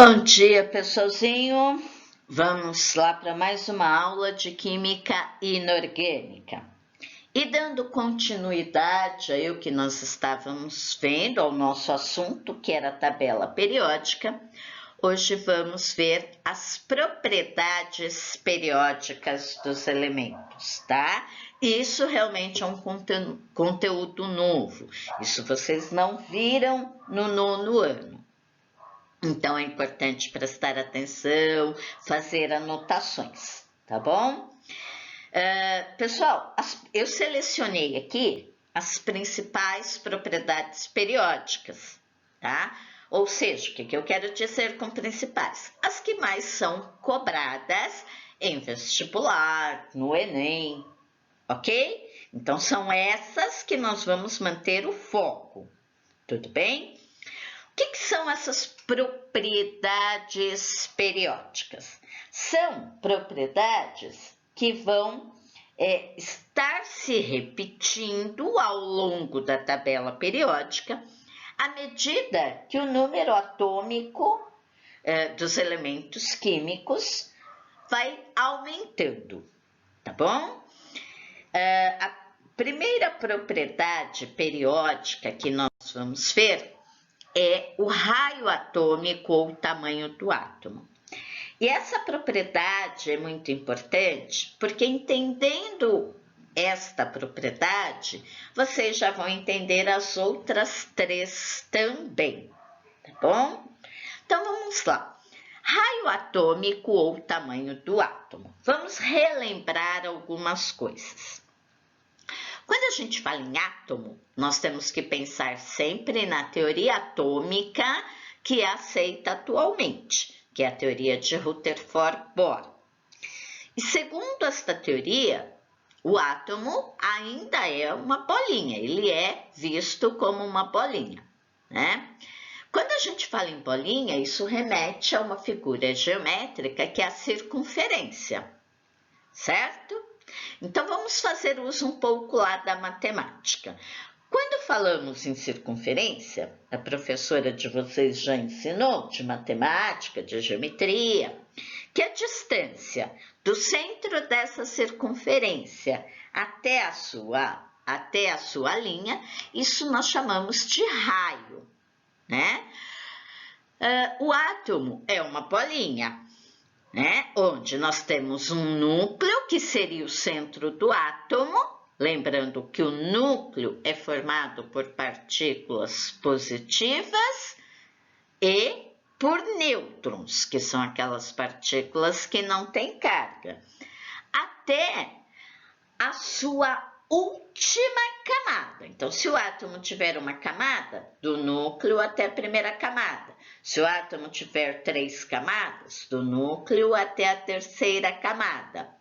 Bom dia, pessoalzinho. Vamos lá para mais uma aula de Química Inorgânica. E dando continuidade aí o que nós estávamos vendo ao nosso assunto, que era a tabela periódica, hoje vamos ver as propriedades periódicas dos elementos, tá? Isso realmente é um conteúdo novo. Isso vocês não viram no nono ano. Então, é importante prestar atenção, fazer anotações, tá bom? Pessoal, eu selecionei aqui as principais propriedades periódicas, tá? Ou seja, o que eu quero dizer com principais? As que mais são cobradas em vestibular, no Enem, ok? Então, são essas que nós vamos manter o foco, tudo bem? O que são essas propriedades periódicas? São propriedades que vão estar se repetindo ao longo da tabela periódica à medida que o número atômico dos elementos químicos vai aumentando, tá bom? A primeira propriedade periódica que nós vamos ver é o raio atômico ou o tamanho do átomo. E essa propriedade é muito importante porque, entendendo esta propriedade, vocês já vão entender as outras três também, tá bom? Então, vamos lá. Raio atômico ou tamanho do átomo. Vamos relembrar algumas coisas. Quando a gente fala em átomo, nós temos que pensar sempre na teoria atômica que é aceita atualmente, que é a teoria de Rutherford-Bohr. E segundo esta teoria, o átomo ainda é uma bolinha, ele é visto como uma bolinha, né? Quando a gente fala em bolinha, isso remete a uma figura geométrica que é a circunferência, certo? Então, vamos fazer uso um pouco lá da matemática. Quando falamos em circunferência, a professora de vocês já ensinou de matemática, de geometria, que a distância do centro dessa circunferência até a sua linha, isso nós chamamos de raio, né? O átomo é uma bolinha, né? Onde nós temos um núcleo, que seria o centro do átomo, lembrando que o núcleo é formado por partículas positivas e por nêutrons, que são aquelas partículas que não têm carga, até a sua última camada. Então, se o átomo tiver uma camada, do núcleo até a primeira camada. Se o átomo tiver 3 camadas, do núcleo até a terceira camada.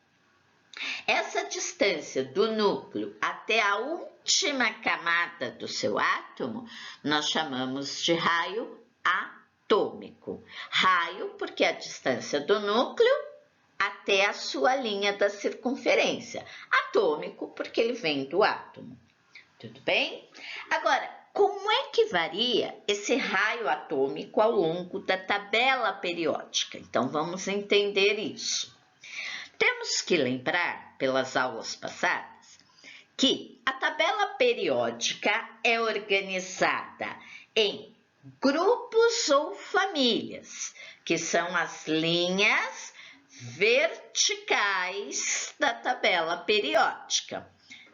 Essa distância do núcleo até a última camada do seu átomo, nós chamamos de raio atômico. Raio porque é a distância do núcleo até a sua linha da circunferência. Atômico porque ele vem do átomo. Tudo bem? Agora, como é que varia esse raio atômico ao longo da tabela periódica? Então, vamos entender isso. Temos que lembrar, pelas aulas passadas, que a tabela periódica é organizada em grupos ou famílias, que são as linhas verticais da tabela periódica,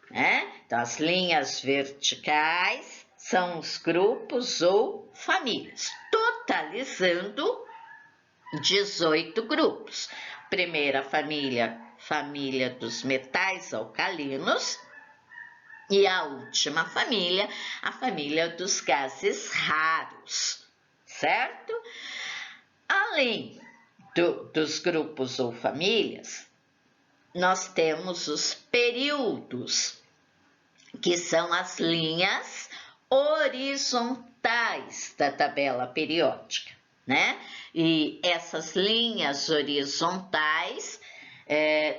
né? Então, as linhas verticais são os grupos ou famílias, totalizando 18 grupos. Primeira família, família dos metais alcalinos, e a última família, a família dos gases raros, certo? Além dos grupos ou famílias, nós temos os períodos, que são as linhas horizontais da tabela periódica, né? E essas linhas horizontais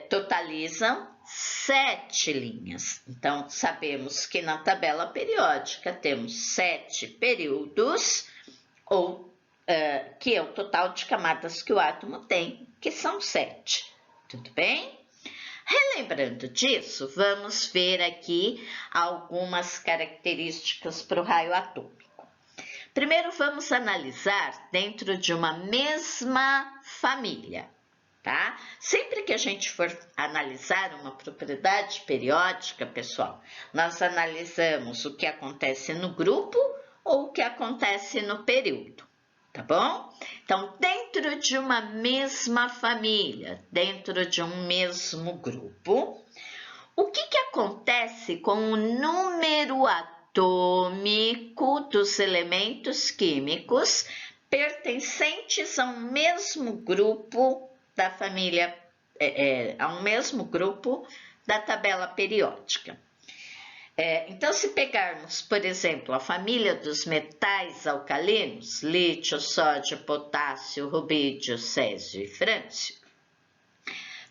totalizam 7 linhas. Então, sabemos que na tabela periódica temos 7 períodos, ou que é o total de camadas que o átomo tem, que são 7. Tudo bem? Relembrando disso, vamos ver aqui algumas características para o raio atômico. Primeiro, vamos analisar dentro de uma mesma família, tá? Sempre que a gente for analisar uma propriedade periódica, pessoal, nós analisamos o que acontece no grupo ou o que acontece no período, tá bom? Então, dentro de uma mesma família, dentro de um mesmo grupo, o que acontece com o número atômico dos elementos químicos pertencentes a um mesmo grupo da família, a um mesmo grupo da tabela periódica? Então, se pegarmos, por exemplo, a família dos metais alcalinos, lítio, sódio, potássio, rubídio, césio e frâncio,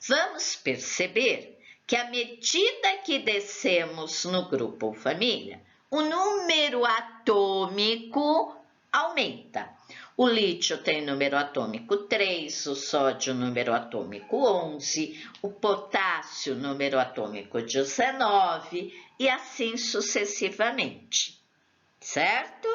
vamos perceber que à medida que descemos no grupo ou família, o número atômico aumenta. O lítio tem número atômico 3, o sódio número atômico 11, o potássio número atômico 19 e assim sucessivamente, certo?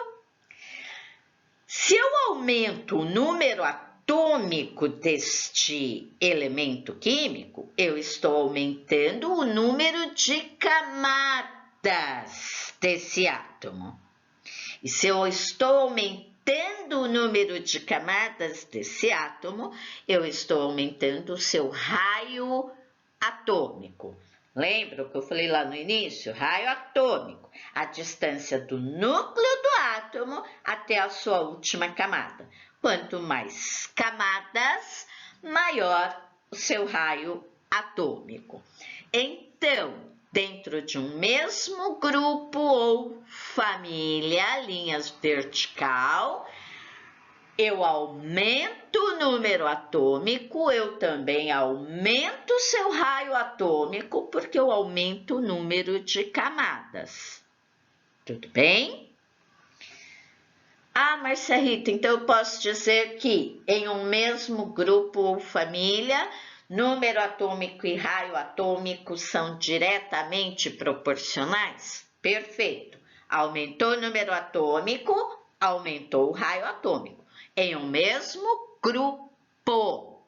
Se eu aumento o número atômico deste elemento químico, eu estou aumentando o número de camadas desse átomo. E se eu estou aumentando o número de camadas desse átomo, eu estou aumentando o seu raio atômico. Lembra o que eu falei lá no início? Raio atômico, a distância do núcleo do átomo até a sua última camada. Quanto mais camadas, maior o seu raio atômico. Então, dentro de um mesmo grupo ou família, linhas vertical, eu aumento o número atômico, eu também aumento o seu raio atômico, porque eu aumento o número de camadas. Tudo bem? Ah, Márcia Rita, então eu posso dizer que em um mesmo grupo ou família, número atômico e raio atômico são diretamente proporcionais? Perfeito. Aumentou o número atômico, aumentou o raio atômico. Em um mesmo grupo,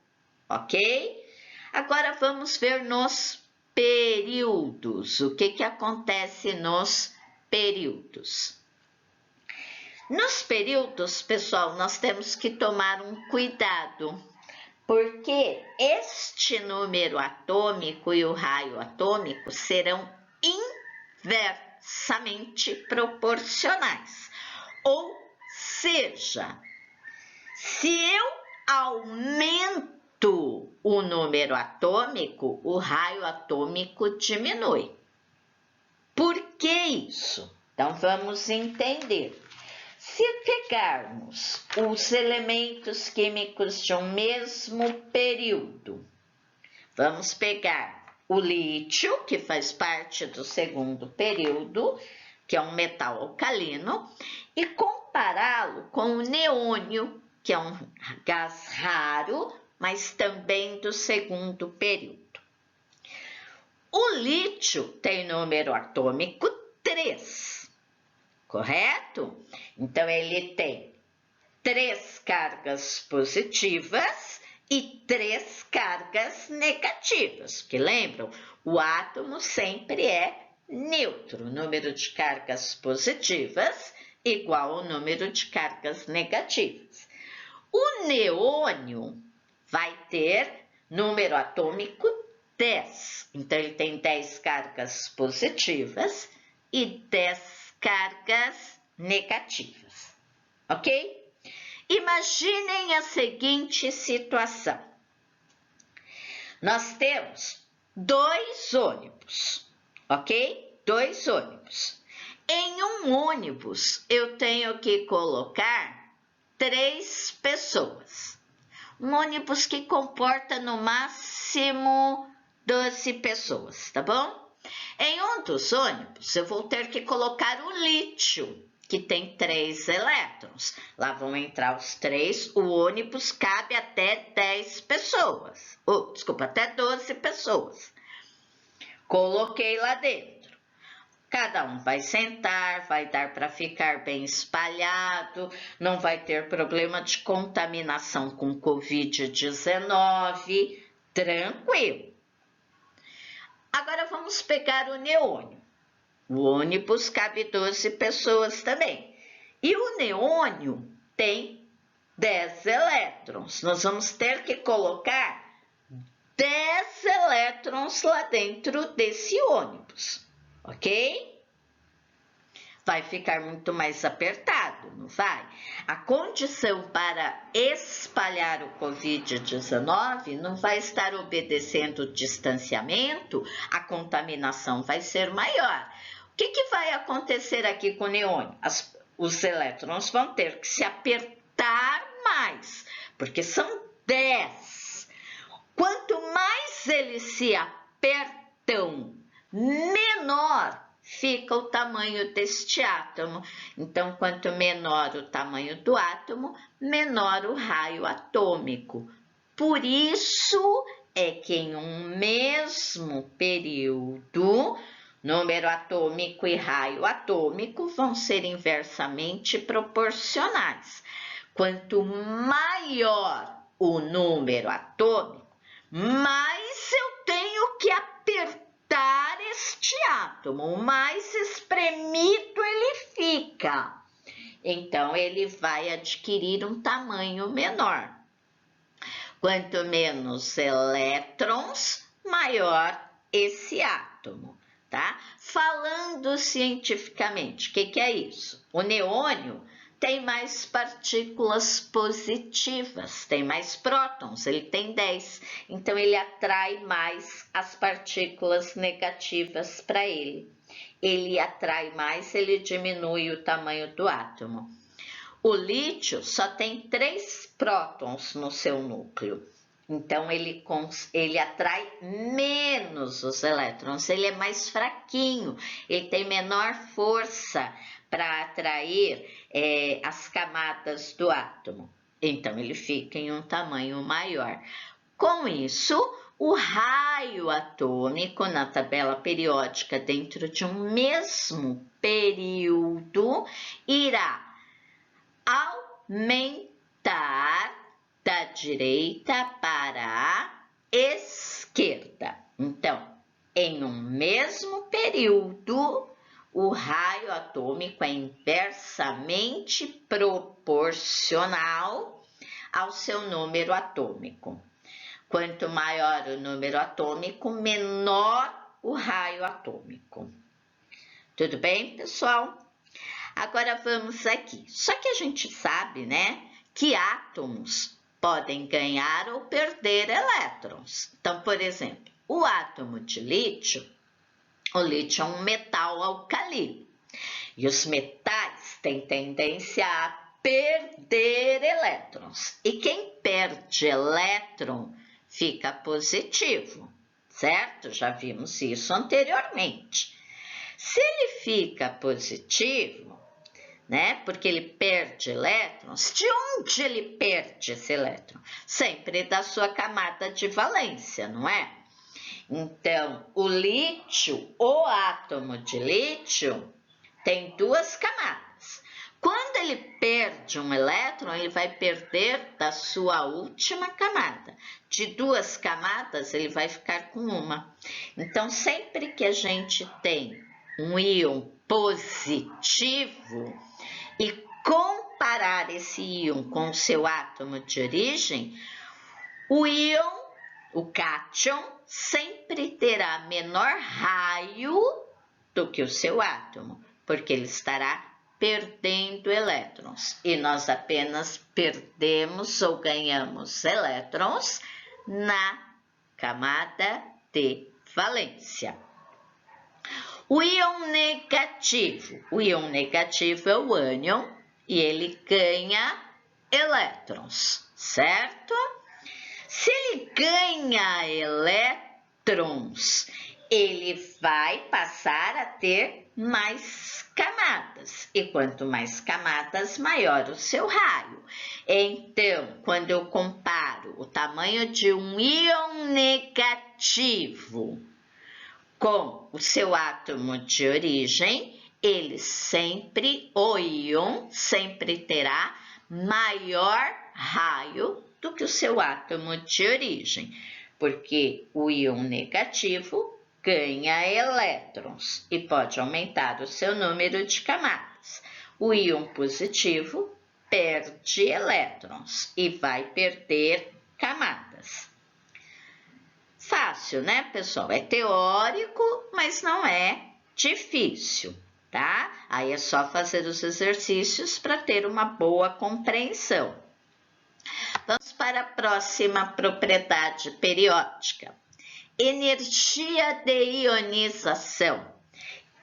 ok? Agora vamos ver nos períodos. O que acontece nos períodos? Nos períodos, pessoal, nós temos que tomar um cuidado, porque este número atômico e o raio atômico serão inversamente proporcionais. Ou seja, se eu aumento o número atômico, o raio atômico diminui. Por que isso? Então, vamos entender. Se pegarmos os elementos químicos de um mesmo período, vamos pegar o lítio, que faz parte do segundo período, que é um metal alcalino, e compará-lo com o neônio, que é um gás raro, mas também do segundo período. O lítio tem número atômico 3, correto? Então, ele tem 3 cargas positivas e 3 cargas negativas, porque lembram, o átomo sempre é neutro, o número de cargas positivas igual ao número de cargas negativas. O neônio vai ter número atômico 10, então ele tem 10 cargas positivas e 10 cargas negativas, ok? Imaginem a seguinte situação. Nós temos 2 ônibus, ok? 2 ônibus. Em um ônibus, eu tenho que colocar 3 pessoas. Um ônibus que comporta no máximo 12 pessoas, tá bom? Em um dos ônibus, eu vou ter que colocar o lítio. que tem 3 elétrons. Lá vão entrar os 3, o ônibus cabe até 10 pessoas. Desculpa, até 12 pessoas. Coloquei lá dentro. Cada um vai sentar, vai dar para ficar bem espalhado, não vai ter problema de contaminação com Covid-19, tranquilo. Agora vamos pegar o neônio. O ônibus cabe 12 pessoas também. E o neônio tem 10 elétrons. Nós vamos ter que colocar 10 elétrons lá dentro desse ônibus. Ok? Vai ficar muito mais apertado, não vai? A condição para espalhar o Covid-19 não vai estar obedecendo o distanciamento, a contaminação vai ser maior. O que vai acontecer aqui com o neônio? Os elétrons vão ter que se apertar mais, porque são 10. Quanto mais eles se apertam, menor fica o tamanho deste átomo. Então, quanto menor o tamanho do átomo, menor o raio atômico. Por isso é que em um mesmo período, número atômico e raio atômico vão ser inversamente proporcionais. Quanto maior o número atômico, mais eu tenho que apertar este átomo, mais espremido ele fica. Então, ele vai adquirir um tamanho menor. Quanto menos elétrons, maior esse átomo, tá? Falando cientificamente, o que é isso? O neônio tem mais partículas positivas, tem mais prótons, ele tem 10, então ele atrai mais as partículas negativas para ele. Ele atrai mais, ele diminui o tamanho do átomo. O lítio só tem 3 prótons no seu núcleo, então ele atrai menos os elétrons, ele é mais fraquinho, ele tem menor força para atrair as camadas do átomo. Então, ele fica em um tamanho maior. Com isso, o raio atômico na tabela periódica dentro de um mesmo período irá aumentar da direita para a esquerda. Então, em um mesmo período, o raio atômico é inversamente proporcional ao seu número atômico. Quanto maior o número atômico, menor o raio atômico. Tudo bem, pessoal? Agora vamos aqui. Só que a gente sabe, né, que átomos podem ganhar ou perder elétrons. Então, por exemplo, o átomo de lítio, o lítio é um metal alcalino. E os metais têm tendência a perder elétrons. E quem perde elétron fica positivo, certo? Já vimos isso anteriormente. Se ele fica positivo, né? Porque ele perde elétrons, de onde ele perde esse elétron? Sempre da sua camada de valência, não é? Então, o lítio, o átomo de lítio, tem 2 camadas. Quando ele perde um elétron, ele vai perder da sua última camada. De 2 camadas, ele vai ficar com uma. Então, sempre que a gente tem um íon positivo e comparar esse íon com o seu átomo de origem, o íon, o cátion, sempre terá menor raio do que o seu átomo, porque ele estará perdendo elétrons. E nós apenas perdemos ou ganhamos elétrons na camada de valência. O íon negativo é o ânion e ele ganha elétrons, certo? Se ele ganha elétrons, ele vai passar a ter mais camadas. E quanto mais camadas, maior o seu raio. Então, quando eu comparo o tamanho de um íon negativo com o seu átomo de origem, o íon sempre terá maior raio do que o seu átomo de origem, porque o íon negativo ganha elétrons e pode aumentar o seu número de camadas. O íon positivo perde elétrons e vai perder camadas. Fácil, né, pessoal? É teórico, mas não é difícil, tá? Aí é só fazer os exercícios para ter uma boa compreensão. Vamos para a próxima propriedade periódica. Energia de ionização.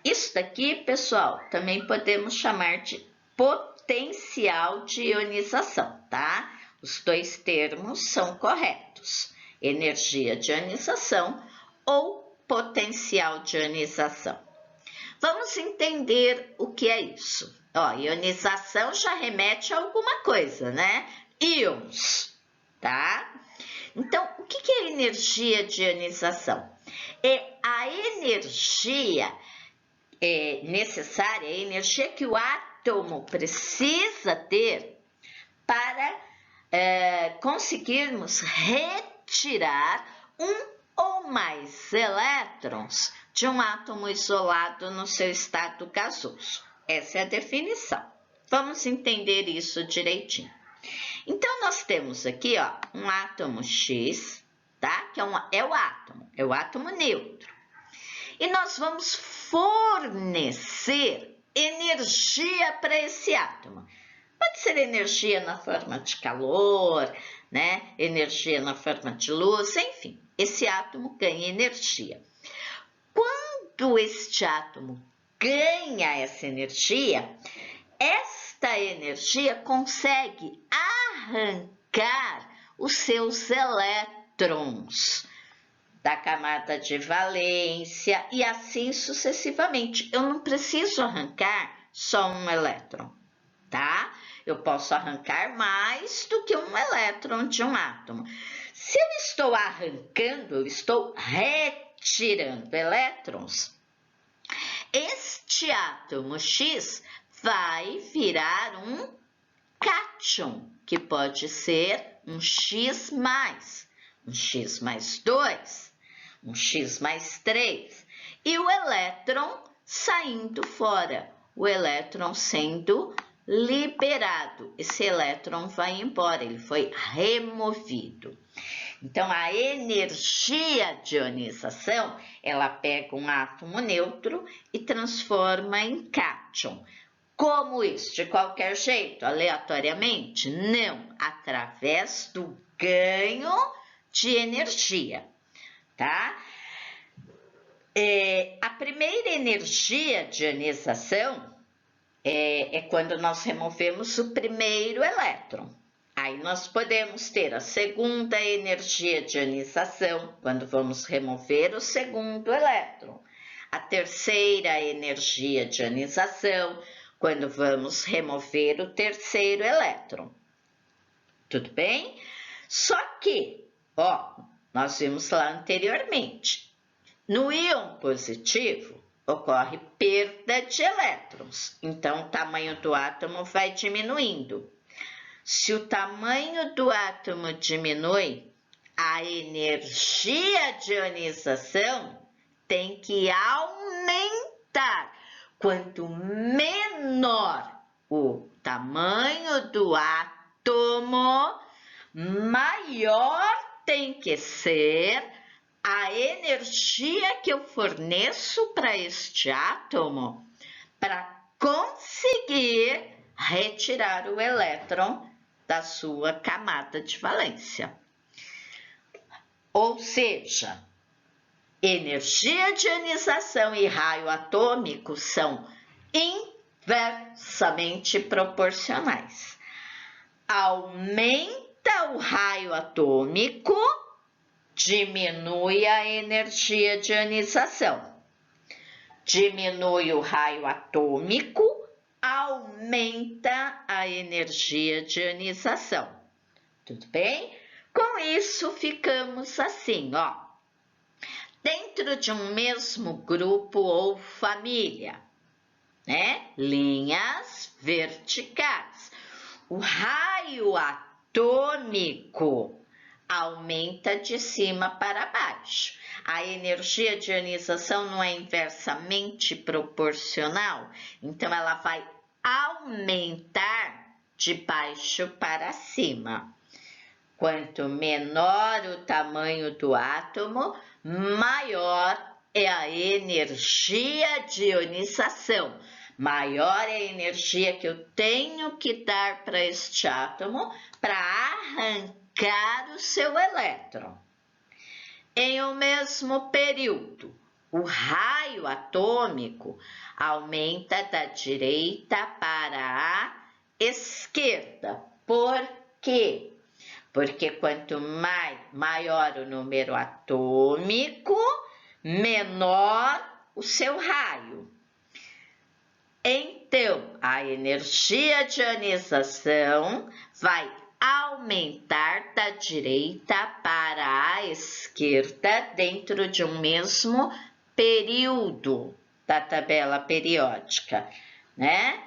Isso daqui, pessoal, também podemos chamar de potencial de ionização, tá? Os dois termos são corretos. Energia de ionização ou potencial de ionização. Vamos entender o que é isso. Ó, ionização já remete a alguma coisa, né? Íons, tá? Então, o que é energia de ionização? É a energia necessária, a energia que o átomo precisa ter para conseguirmos retirar um ou mais elétrons de um átomo isolado no seu estado gasoso. Essa é a definição. Vamos entender isso direitinho. Então, nós temos aqui, ó, um átomo X, tá? Que é o átomo neutro. E nós vamos fornecer energia para esse átomo. Pode ser energia na forma de calor, né? Energia na forma de luz, enfim. Esse átomo ganha energia. Quando este átomo ganha essa energia consegue arrancar os seus elétrons da camada de valência e assim sucessivamente. Eu não preciso arrancar só um elétron, tá? Eu posso arrancar mais do que um elétron de um átomo. Se eu estou arrancando, eu estou retirando elétrons, este átomo X vai virar um cátion, que pode ser um X+, um X mais 2, um X mais 3, e o elétron saindo fora, o elétron sendo liberado. Esse elétron vai embora, ele foi removido. Então, a energia de ionização, ela pega um átomo neutro e transforma em cátion. Como isso? De qualquer jeito, aleatoriamente? Não, através do ganho de energia, tá? A primeira energia de ionização é quando nós removemos o primeiro elétron. Aí nós podemos ter a segunda energia de ionização, quando vamos remover o segundo elétron. A terceira energia de ionização, quando vamos remover o terceiro elétron. Tudo bem? Só que, ó, nós vimos lá anteriormente, no íon positivo ocorre perda de elétrons, então o tamanho do átomo vai diminuindo. Se o tamanho do átomo diminui, a energia de ionização tem que aumentar. Quanto menor o tamanho do átomo, maior tem que ser a energia que eu forneço para este átomo para conseguir retirar o elétron da sua camada de valência. Ou seja, energia de ionização e raio atômico são inversamente proporcionais. Aumenta o raio atômico, diminui a energia de ionização. diminui o raio atômico, aumenta a energia de ionização. Tudo bem? Com isso, ficamos assim, ó. Dentro de um mesmo grupo ou família, né? Linhas verticais. O raio atômico aumenta de cima para baixo. A energia de ionização não é inversamente proporcional, então ela vai aumentar de baixo para cima. Quanto menor o tamanho do átomo, maior é a energia de ionização. Maior é a energia que eu tenho que dar para este átomo para arrancar o seu elétron. Em o mesmo período, o raio atômico aumenta da direita para a esquerda. Por quê? Porque quanto maior o número atômico, menor o seu raio. Então, a energia de ionização vai aumentar da direita para a esquerda dentro de um mesmo período da tabela periódica, né?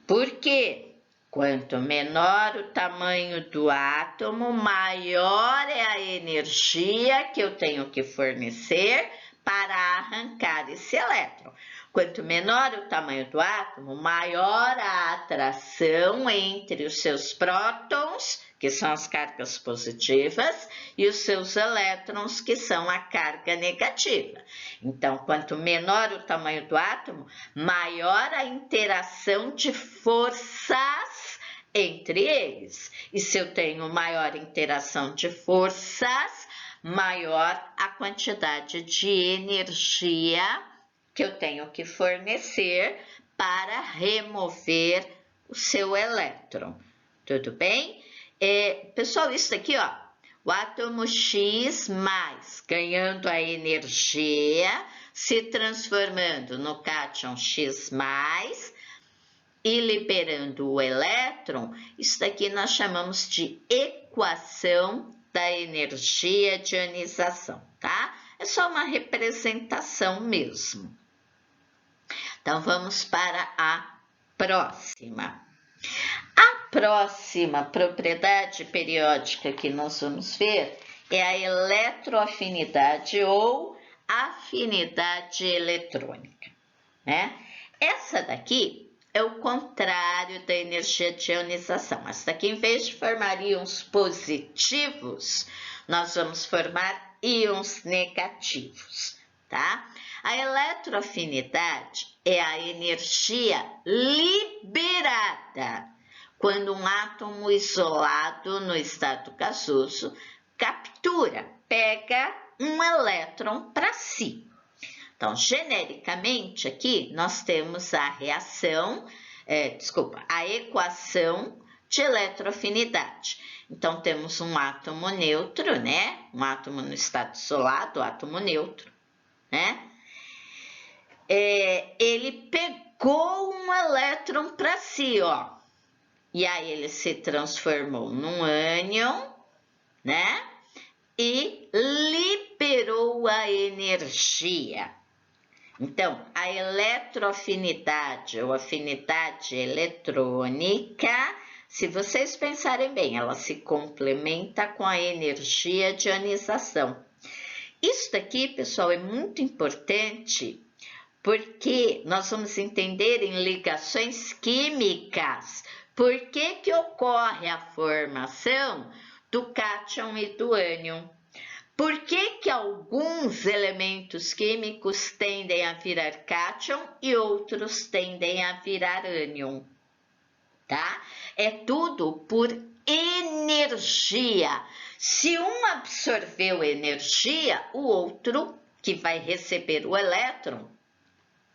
Por quê? Quanto menor o tamanho do átomo, maior é a energia que eu tenho que fornecer para arrancar esse elétron. Quanto menor o tamanho do átomo, maior a atração entre os seus prótons, que são as cargas positivas, e os seus elétrons, que são a carga negativa. Então, quanto menor o tamanho do átomo, maior a interação de forças entre eles. E se eu tenho maior interação de forças, maior a quantidade de energia que eu tenho que fornecer para remover o seu elétron. Tudo bem? Pessoal, isso aqui, ó, o átomo X+, ganhando a energia, se transformando no cátion X+, e liberando o elétron, isso daqui nós chamamos de equação da energia de ionização, tá? É só uma representação mesmo. Então, vamos para a próxima. A próxima propriedade periódica que nós vamos ver é a eletroafinidade ou afinidade eletrônica, né? Essa daqui é o contrário da energia de ionização. Essa daqui, em vez de formar íons positivos, nós vamos formar íons negativos, tá? A eletroafinidade é a energia liberada quando um átomo isolado no estado gasoso captura, pega um elétron para si. Então, genericamente, aqui nós temos a reação, a equação de eletroafinidade. Então, temos um átomo neutro, né? Um átomo no estado isolado, átomo neutro, né? Ele pegou um elétron para si, ó. E aí ele se transformou num ânion, né? E liberou a energia. Então, a eletroafinidade ou afinidade eletrônica, se vocês pensarem bem, ela se complementa com a energia de ionização. Isso daqui, pessoal, é muito importante porque nós vamos entender em ligações químicas por que ocorre a formação do cátion e do ânion. Por que alguns elementos químicos tendem a virar cátion e outros tendem a virar ânion, tá? É tudo por energia. Se um absorveu energia, o outro, que vai receber o elétron,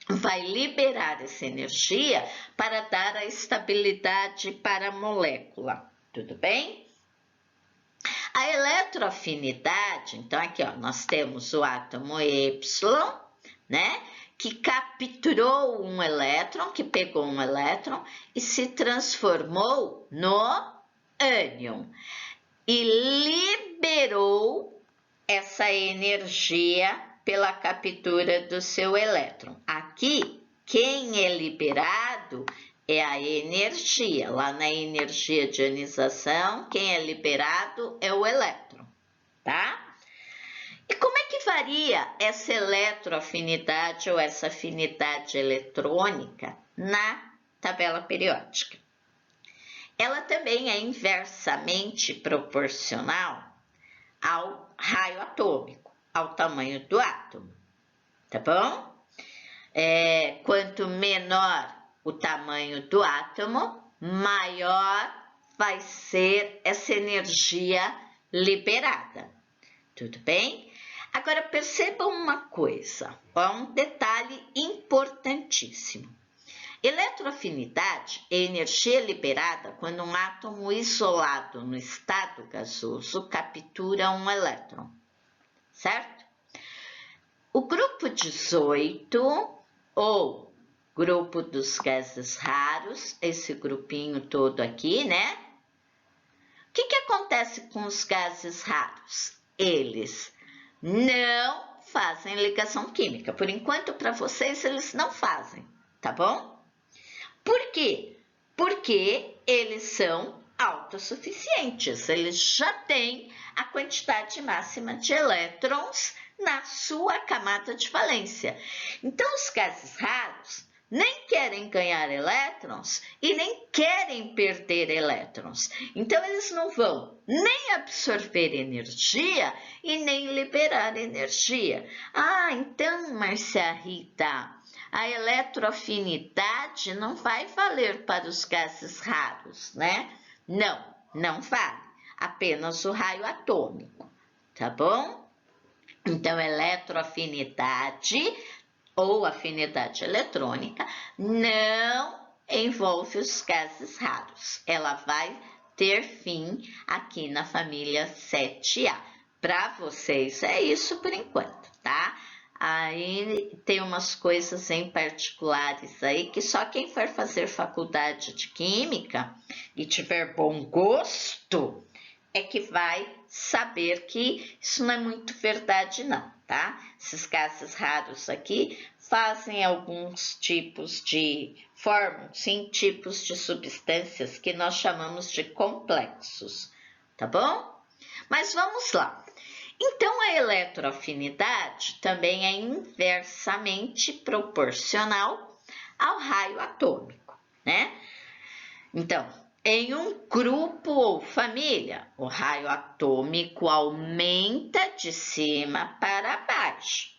vai liberar essa energia para dar a estabilidade para a molécula, tudo bem? A eletroafinidade, então aqui ó, nós temos o átomo Y, né? que capturou um elétron, que pegou um elétron e se transformou no ânion e liberou essa energia pela captura do seu elétron. Aqui, quem é liberado é a energia. Lá na energia de ionização, quem é liberado é o elétron, tá? E como é que varia essa eletroafinidade ou essa afinidade eletrônica na tabela periódica? Ela também é inversamente proporcional ao raio atômico, ao tamanho do átomo, tá bom? Quanto menor o tamanho do átomo, maior vai ser essa energia liberada, tudo bem? Agora percebam uma coisa, um detalhe importantíssimo. Eletroafinidade é energia liberada quando um átomo isolado no estado gasoso captura um elétron, certo? O grupo 18, ou grupo dos gases raros, esse grupinho todo aqui, né? O que acontece com os gases raros? Eles não fazem ligação química. Por enquanto, para vocês, eles não fazem, tá bom? Por quê? Porque eles são autossuficientes, eles já têm a quantidade máxima de elétrons na sua camada de valência. Então, os gases raros nem querem ganhar elétrons e nem querem perder elétrons. Então, eles não vão nem absorver energia e nem liberar energia. Ah, então, Márcia Rita, a eletroafinidade não vai valer para os gases raros, né? Não, não vale. Apenas o raio atômico, tá bom? Então, eletroafinidade ou afinidade eletrônica não envolve os gases raros. Ela vai ter fim aqui na família 7A. Para vocês é isso por enquanto, tá? Aí tem umas coisas em particulares aí que só quem for fazer faculdade de química e tiver bom gosto é que vai saber que isso não é muito verdade não, tá? Esses gases raros aqui fazem alguns tipos de, formam sim tipos de substâncias que nós chamamos de complexos, tá bom? Mas vamos lá. Então, a eletroafinidade também é inversamente proporcional ao raio atômico, né? Então, em um grupo ou família, o raio atômico aumenta de cima para baixo.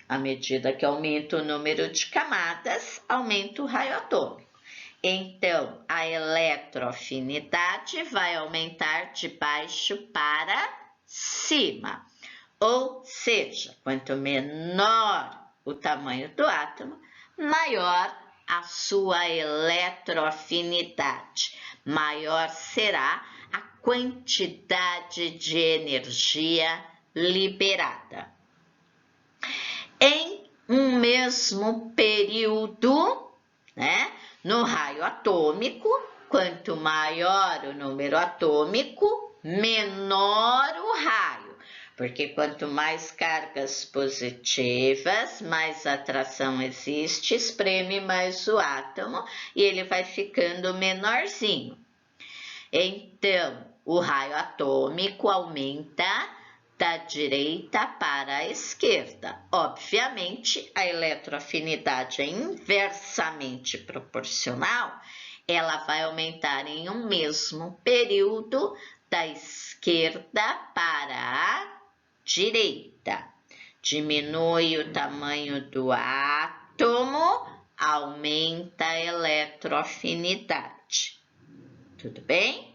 À medida que aumenta o número de camadas, aumenta o raio atômico. Então, a eletroafinidade vai aumentar de baixo para cima. Ou seja, quanto menor o tamanho do átomo, maior a sua eletroafinidade, maior será a quantidade de energia liberada. Em um mesmo período, né, no raio atômico, quanto maior o número atômico, menor o raio, porque quanto mais cargas positivas, mais atração existe, espreme mais o átomo e ele vai ficando menorzinho. Então, o raio atômico aumenta da direita para a esquerda. Obviamente, a eletroafinidade é inversamente proporcional, ela vai aumentar em um mesmo período da esquerda para a direita. Diminui o tamanho do átomo, aumenta a eletroafinidade. Tudo bem?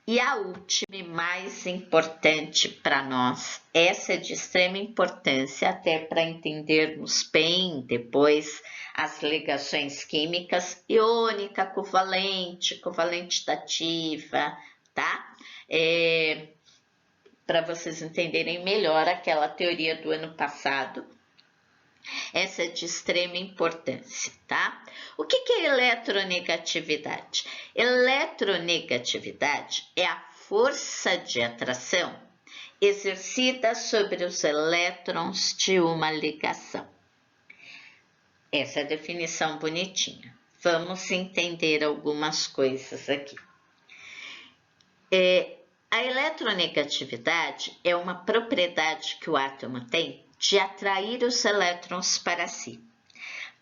E a última e mais importante para nós, essa é de extrema importância até para entendermos bem depois as ligações químicas, iônica, covalente, covalente dativa, tá? Para vocês entenderem melhor aquela teoria do ano passado, Essa é de extrema importância, tá? O que é eletronegatividade? Eletronegatividade é a força de atração exercida sobre os elétrons de uma ligação. Essa é a definição bonitinha. Vamos entender algumas coisas aqui. A eletronegatividade é uma propriedade que o átomo tem de atrair os elétrons para si.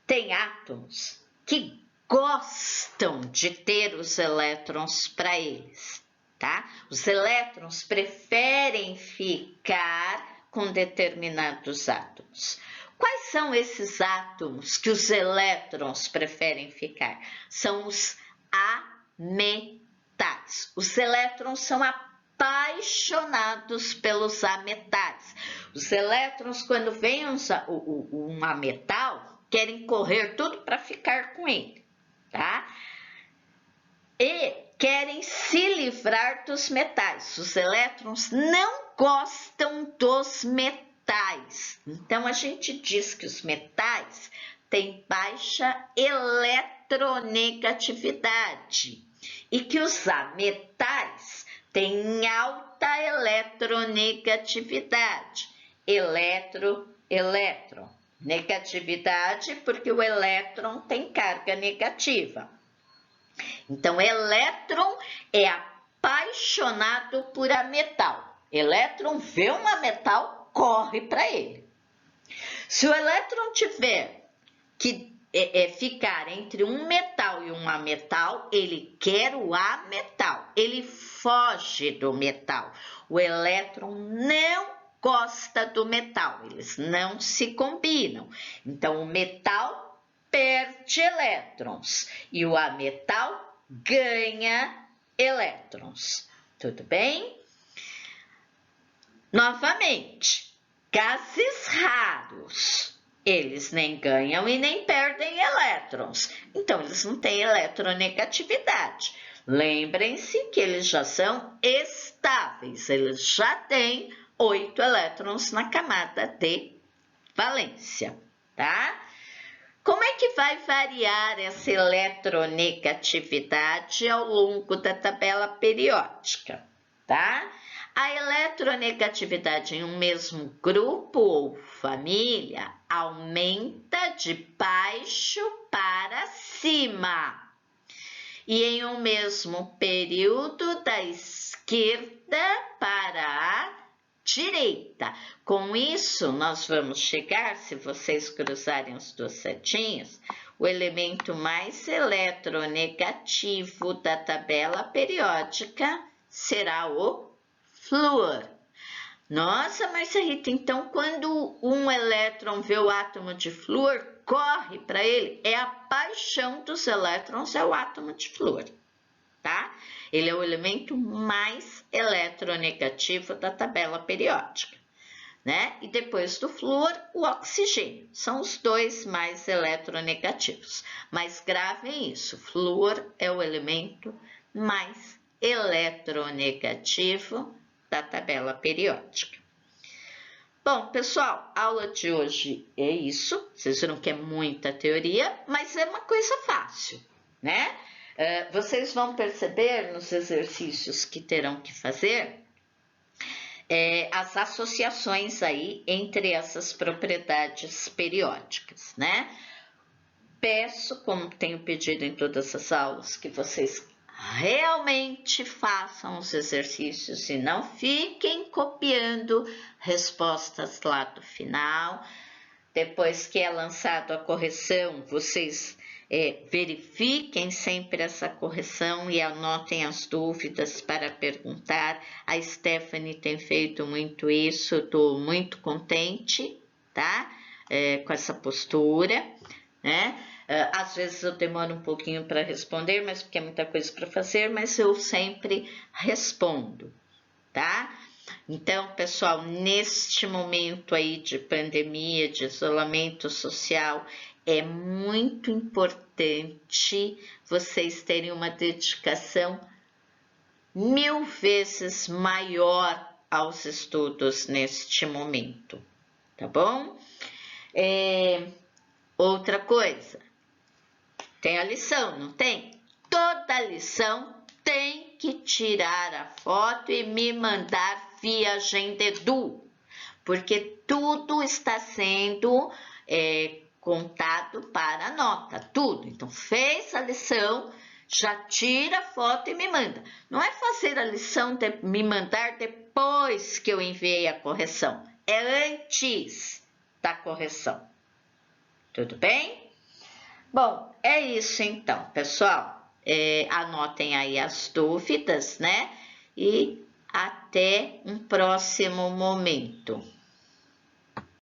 Tem átomos que gostam de ter os elétrons para eles, tá? Os elétrons preferem ficar com determinados átomos. Quais são esses átomos que os elétrons preferem ficar? São os ametais. Os elétrons são apaixonados pelos ametais. Os elétrons, quando vem um ametal, querem correr tudo para ficar com ele, tá? E querem se livrar dos metais. Os elétrons não gostam dos metais. Então, a gente diz que os metais têm baixa eletronegatividade e que os ametais têm alta eletronegatividade. Elétron. Negatividade, porque o elétron tem carga negativa. Então, elétron é apaixonado por ametal. Elétron vê um ametal, corre para ele. Se o elétron tiver que ficar entre um metal e um ametal, ele quer o ametal, ele foge do metal. O elétron não gosta do metal, eles não se combinam. Então, o metal perde elétrons e o ametal ganha elétrons. Tudo bem? Novamente, gases raros, eles nem ganham e nem perdem elétrons. Então, eles não têm eletronegatividade. Lembrem-se que eles já são estáveis, eles já têm 8 elétrons na camada de valência, tá? Como é que vai variar essa eletronegatividade ao longo da tabela periódica, tá? A eletronegatividade em um mesmo grupo ou família aumenta de baixo para cima. E em um mesmo período da esquerda para a direita. Com isso, nós vamos chegar, se vocês cruzarem as duas setinhas, o elemento mais eletronegativo da tabela periódica será o flúor. Nossa, Marcia Rita, então quando um elétron vê o átomo de flúor, corre para ele, é a paixão dos elétrons, é o átomo de flúor, tá? Ele é o elemento mais eletronegativo da tabela periódica, né? E depois do flúor, o oxigênio. São os dois mais eletronegativos. Mas gravem isso, flúor é o elemento mais eletronegativo da tabela periódica. Bom, pessoal, a aula de hoje é isso. Vocês viram que é muita teoria, mas é uma coisa fácil, né? Vocês vão perceber nos exercícios que terão que fazer as associações aí entre essas propriedades periódicas, né? Peço, como tenho pedido em todas as aulas, que vocês realmente façam os exercícios e não fiquem copiando respostas lá do final. Depois que é lançado a correção, vocês verifiquem sempre essa correção e anotem as dúvidas para perguntar. A Stephanie tem feito muito isso, estou muito contente, tá? Com essa postura, né? Às vezes eu demoro um pouquinho para responder, mas porque é muita coisa para fazer, mas eu sempre respondo, tá? Então, pessoal, neste momento aí de pandemia, de isolamento social, é muito importante vocês terem uma dedicação 1000 vezes maior aos estudos neste momento, tá bom? Outra coisa, tem a lição, não tem? Toda lição tem que tirar a foto e me mandar via Agenda Edu, porque tudo está sendo contado para a nota, tudo. Então, fez a lição, já tira a foto e me manda. Não é fazer a lição, me mandar depois que eu enviei a correção, é antes da correção. Tudo bem? Bom, é isso então, pessoal. Anotem aí as dúvidas, né? E até um próximo momento.